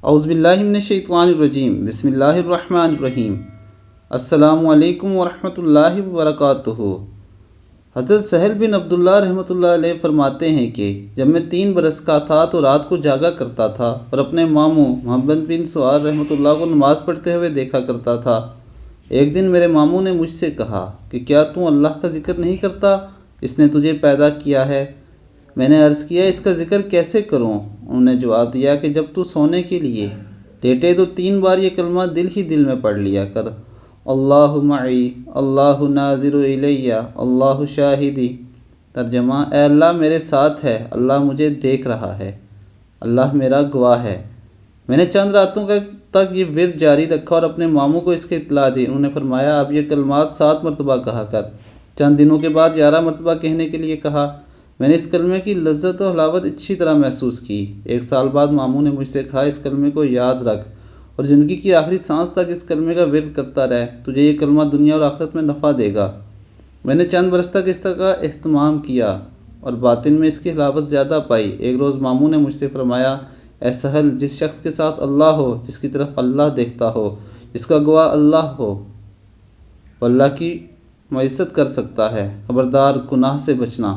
اعوذ باللہ من الشیطان الرجیم، بسم اللہ الرحمن الرحیم۔ السلام علیکم ورحمۃ اللہ وبرکاتہ۔ حضرت سہل بن عبداللہ رحمۃ اللہ علیہ فرماتے ہیں کہ جب میں 3 برس کا تھا تو رات کو جاگا کرتا تھا اور اپنے ماموں محمد بن سعار رحمۃ اللہ کو نماز پڑھتے ہوئے دیکھا کرتا تھا۔ ایک دن میرے ماموں نے مجھ سے کہا کہ کیا تم اللہ کا ذکر نہیں کرتا؟ اس نے تجھے پیدا کیا ہے۔ میں نے عرض کیا اس کا ذکر کیسے کروں؟ انہوں نے جواب دیا کہ جب تو سونے کے لیے لیٹے تو 3 بار یہ کلمہ دل ہی دل میں پڑھ لیا کر، اللہ معی، اللہ ناظر الیہ، اللہ شاہدی۔ ترجمہ: اے اللہ میرے ساتھ ہے، اللہ مجھے دیکھ رہا ہے، اللہ میرا گواہ ہے۔ میں نے چند راتوں تک یہ ورد جاری رکھا اور اپنے ماموں کو اس کی اطلاع دی۔ انہوں نے فرمایا اب یہ کلمات 7 مرتبہ کہا کر۔ چند دنوں کے بعد 11 مرتبہ کہنے کے لیے کہا۔ میں نے اس کلمے کی لذت و حلاوت اچھی طرح محسوس کی۔ 1 سال بعد ماموں نے مجھ سے کہا اس کلمے کو یاد رکھ اور زندگی کی آخری سانس تک اس کلمے کا ورد کرتا رہ، تجھے یہ کلمہ دنیا اور آخرت میں نفع دے گا۔ میں نے چند برس تک اس کا اہتمام کیا اور باطن میں اس کی حلاوت زیادہ پائی۔ ایک روز ماموں نے مجھ سے فرمایا اے سہل، جس شخص کے ساتھ اللہ ہو، جس کی طرف اللہ دیکھتا ہو، جس کا گواہ اللہ ہو، وہ اللہ کی معزت کر سکتا ہے، خبردار گناہ سے بچنا۔